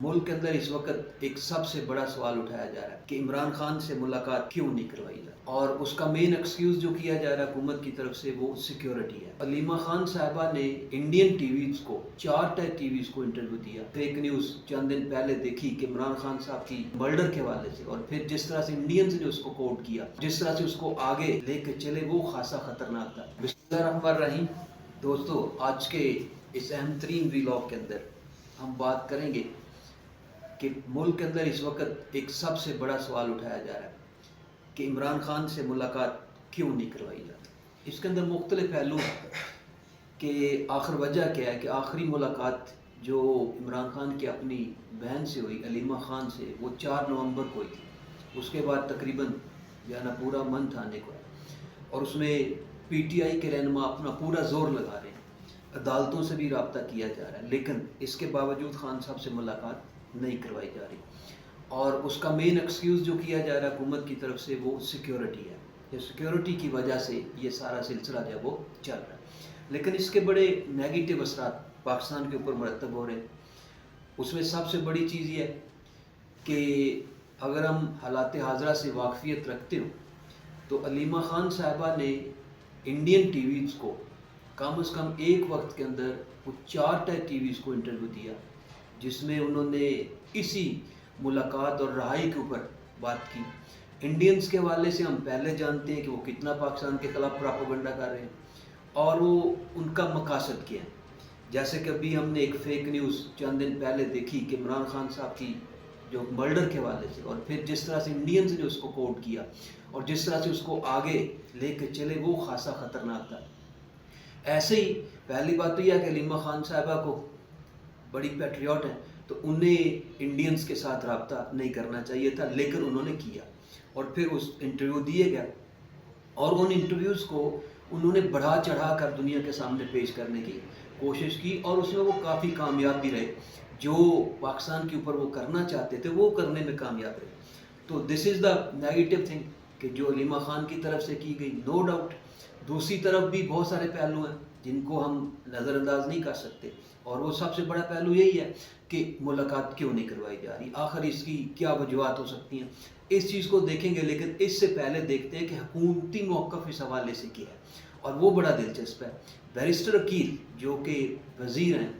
ملک کے اندر اس وقت ایک سب سے بڑا سوال اٹھایا جا رہا ہے کہ عمران خان سے ملاقات کیوں نہیں کروائی جاتی، اور اس کا مین ایکسکیوز جو کیا جا رہا ہے حکومت کی طرف سے وہ سیکیورٹی ہے۔ علیمہ خان صاحبہ نے انڈین ٹی ویز کو، 4 ٹی ویز کو انٹرویو دیا، فیک نیوز چند دن پہلے دیکھی کہ عمران خان صاحب کی مرڈر کے حوالے سے، اور پھر جس طرح سے انڈینز نے اس کو کوٹ کیا، جس طرح سے اس کو آگے لے کے چلے، وہ خاصا خطرناک تھا۔ بسم اللہ الرحمن الرحیم۔ دوستو، آج کے اس اہم ترین ویلاگ کے اندر ہم بات کریں گے کہ ملک کے اندر اس وقت ایک سب سے بڑا سوال اٹھایا جا رہا ہے کہ عمران خان سے ملاقات کیوں نہیں کروائی جاتی۔ اس کے اندر مختلف پہلو ہیں کہ آخر وجہ کیا ہے کہ آخری ملاقات جو عمران خان کی اپنی بہن سے ہوئی، علیمہ خان سے، وہ 4 نومبر کو ہوئی تھی۔ اس کے بعد تقریباً پورا منتھ آنے کو ہے، اور اس میں پی ٹی آئی کے رہنما اپنا پورا زور لگا رہے ہیں، عدالتوں سے بھی رابطہ کیا جا رہا ہے، لیکن اس کے باوجود خان صاحب سے ملاقات نہیں کروائی جا رہی، اور اس کا مین ایکسکیوز جو کیا جا رہا ہے حکومت کی طرف سے وہ سیکیورٹی ہے، کہ سیکیورٹی کی وجہ سے یہ سارا سلسلہ جو ہے وہ چل رہا ہے۔ لیکن اس کے بڑے نیگیٹو اثرات پاکستان کے اوپر مرتب ہو رہے ہیں۔ اس میں سب سے بڑی چیز یہ ہے کہ اگر ہم حالات حاضرہ سے واقفیت رکھتے ہو تو علیمہ خان صاحبہ نے انڈین ٹی ویز کو کم از کم ایک وقت کے اندر وہ 4 ٹی ویز کو انٹرویو دیا، جس میں انہوں نے اسی ملاقات اور رہائی کے اوپر بات کی۔ انڈینز کے حوالے سے ہم پہلے جانتے ہیں کہ وہ کتنا پاکستان کے خلاف پراپیگنڈا کر رہے ہیں، اور وہ ان کا مقاصد کیا ہے۔ جیسے کہ ابھی ہم نے ایک فیک نیوز چند دن پہلے دیکھی کہ عمران خان صاحب کی جو مرڈر کے حوالے سے، اور پھر جس طرح سے انڈینز نے اس کو کوٹ کیا، اور جس طرح سے اس کو آگے لے کے چلے، وہ خاصا خطرناک تھا۔ ایسے ہی پہلی بات تو یہ ہے کہ علیمہ خان صاحبہ کو بڑی پیٹریوٹ ہیں، تو انہیں انڈینز کے ساتھ رابطہ نہیں کرنا چاہیے تھا، لیکن انہوں نے کیا، اور پھر اس انٹرویو دیے گئے، اور ان انٹرویوز کو انہوں نے بڑھا چڑھا کر دنیا کے سامنے پیش کرنے کی کوشش کی، اور اس میں وہ کافی کامیاب بھی رہے۔ جو پاکستان کے اوپر وہ کرنا چاہتے تھے وہ کرنے میں کامیاب رہے۔ تو دس از دا نیگیٹو تھنگ کہ جو علیمہ خان کی طرف سے کی گئی، نو ڈاؤٹ۔ دوسری طرف بھی بہت سارے پہلو ہیں جن کو ہم نظر انداز نہیں کر سکتے، اور وہ سب سے بڑا پہلو یہی ہے کہ ملاقات کیوں نہیں کروائی جا رہی، آخر اس کی کیا وجوہات ہو سکتی ہیں، اس چیز کو دیکھیں گے۔ لیکن اس سے پہلے دیکھتے ہیں کہ حکومتی موقف اس حوالے سے کیا ہے، اور وہ بڑا دلچسپ ہے۔ بیرسٹر عقیل جو کہ وزیر ہیں،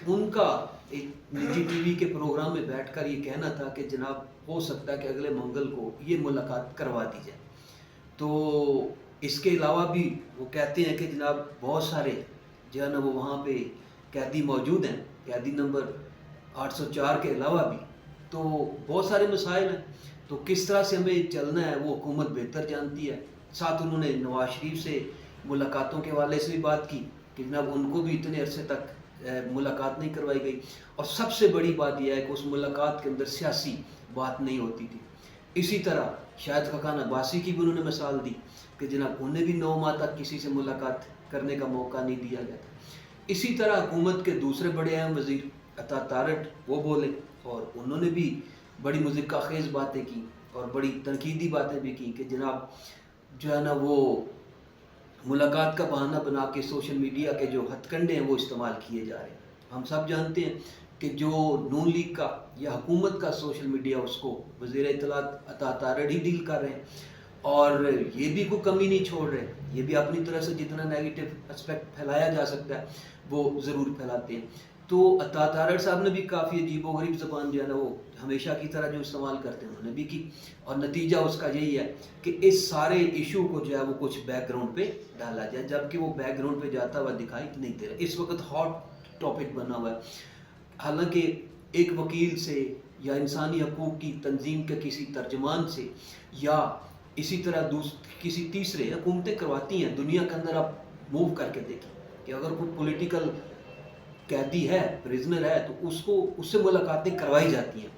ان کا ایک نجی ٹی وی کے پروگرام میں بیٹھ کر یہ کہنا تھا کہ جناب ہو سکتا ہے کہ اگلے منگل کو یہ ملاقات کروا دی جائے۔ تو اس کے علاوہ بھی وہ کہتے ہیں کہ جناب بہت سارے جو ہے نا وہ وہاں پہ قیدی موجود ہیں، قیدی نمبر 804 کے علاوہ بھی، تو بہت سارے مسائل ہیں، تو کس طرح سے ہمیں چلنا ہے وہ حکومت بہتر جانتی ہے۔ ساتھ انہوں نے نواز شریف سے ملاقاتوں کے حوالے سے بھی بات کی کہ جناب ان کو بھی اتنے عرصے تک ملاقات نہیں کروائی گئی، اور سب سے بڑی بات یہ ہے کہ اس ملاقات کے اندر سیاسی بات نہیں ہوتی تھی۔ اسی طرح شاہد خاقان عباسی کی بھی انہوں نے مثال دی کہ جناب انہیں بھی 9 ماہ تک کسی سے ملاقات کرنے کا موقع نہیں دیا گیا تھا۔ اسی طرح حکومت کے دوسرے بڑے اہم وزیر عطا تارڑ وہ بولے، اور انہوں نے بھی بڑی مضحکہ خیز باتیں کی اور بڑی تنقیدی باتیں بھی کی کہ جناب جو ہے نا وہ ملاقات کا بہانہ بنا کے سوشل میڈیا کے جو ہتھ کنڈے ہیں وہ استعمال کیے جا رہے ہیں۔ ہم سب جانتے ہیں کہ جو نون لیگ کا یا حکومت کا سوشل میڈیا، اس کو وزیر اطلاعات عطا تارڑ ہی ڈیل کر رہے ہیں، اور یہ بھی کوئی کمی نہیں چھوڑ رہے، یہ بھی اپنی طرح سے جتنا نیگیٹو اسپیکٹ پھیلایا جا سکتا ہے وہ ضرور پھیلاتے ہیں۔ تو عطا تارڑ صاحب نے بھی کافی عجیب و غریب زبان جو ہے نا وہ ہمیشہ کی طرح جو استعمال کرتے ہیں انہوں نے بھی کی، اور نتیجہ اس کا یہی ہے کہ اس سارے ایشو کو جو ہے وہ کچھ بیک گراؤنڈ پہ ڈالا جائے، جبکہ وہ بیک گراؤنڈ پہ جاتا ہوا دکھائی نہیں دے رہا۔ اس وقت ہاٹ ٹاپک بنا ہوا ہے، حالانکہ ایک وکیل سے یا انسانی حقوق کی تنظیم کے کسی ترجمان سے یا اسی طرح کسی تیسرے، حکومتیں کرواتی ہیں دنیا کے اندر، آپ موو کر کے دیکھیں کہ اگر کوئی پولیٹیکل قیدی ہے، پریزنر ہے، تو اس سے ملاقاتیں کروائی جاتی ہیں،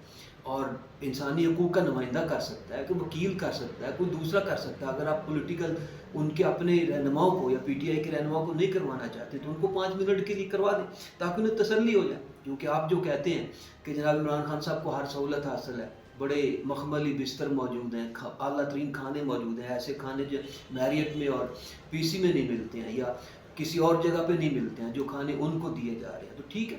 اور انسانی حقوق کا نمائندہ کر سکتا ہے، کوئی وکیل کر سکتا ہے، کوئی دوسرا کر سکتا ہے۔ اگر آپ پولیٹیکل ان کے اپنے رہنماؤں کو یا پی ٹی آئی کے رہنماؤں کو نہیں کروانا چاہتے تو ان کو 5 منٹ کے لیے کروا دیں تاکہ انہیں تسلی ہو جائے، کیونکہ آپ جو کہتے ہیں کہ جناب عمران خان صاحب کو ہر سہولت حاصل ہے، بڑے مخملی بستر موجود ہیں، اعلیٰ ترین کھانے موجود ہیں، ایسے کھانے جو میریٹ میں اور پی سی میں نہیں ملتے ہیں یا کسی اور جگہ پہ نہیں ملتے ہیں، جو کھانے ان کو دیے جا رہے ہیں، تو ٹھیک ہے،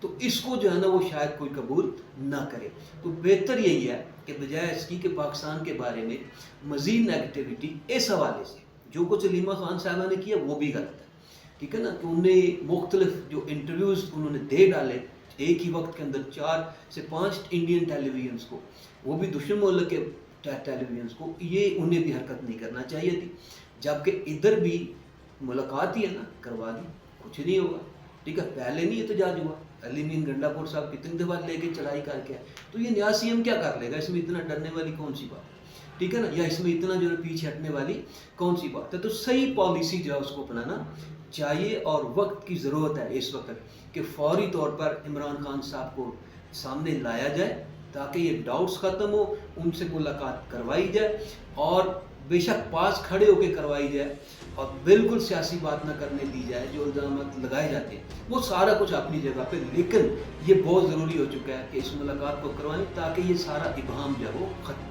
تو اس کو جو ہے نا وہ شاید کوئی قبول نہ کرے. تو بہتر یہی ہے کہ بجائے اس کی کہ پاکستان کے بارے میں مزید نیگیٹیوٹی اس حوالے سے جو کچھ علیمہ خان صاحبہ نے کیا وہ بھی غلط ہے. ٹھیک ہے نا, کہ انہیں مختلف جو انٹرویوز انہوں نے دے ڈالے ایک ہی وقت کے اندر 4 سے 5 انڈین ٹیلی ویژنس کو, وہ بھی دشمن ملک کے ٹیلی ویژنس کو, یہ انہیں بھی حرکت نہیں کرنا چاہیے تھی. جبکہ ادھر بھی ملاقات ہی ہے نا, کروا دی, کچھ نہیں ہوگا. ٹھیک ہے, پہلے نہیں احتجاج ہوا, علی مین گنڈا پور صاحب کتنی دفعہ لے کے چڑھائی کر کے, تو یہ نیا سی ایم کیا کر لے گا, اس میں اتنا ڈرنے والی کون سی بات ہے. ٹھیک ہے نا, یا اس میں اتنا جو ہے پیچھے ہٹنے والی کون سی بات ہے. تو صحیح پالیسی جو ہے اس کو اپنانا چاہیے, اور وقت کی ضرورت ہے اس وقت کہ فوری طور پر عمران خان صاحب کو سامنے لایا جائے تاکہ یہ ڈاؤٹس ختم ہو, ان سے ملاقات کروائی جائے, اور بے شک پاس کھڑے ہو کے کروائی جائے, اور بالکل سیاسی بات نہ کرنے دی جائے. جو الزامات لگائے جاتے ہیں وہ سارا کچھ اپنی جگہ پہ, لیکن یہ بہت ضروری ہو چکا ہے کہ اس ملاقات کو کروائیں تاکہ یہ سارا ابہام جو ہے وہ ختم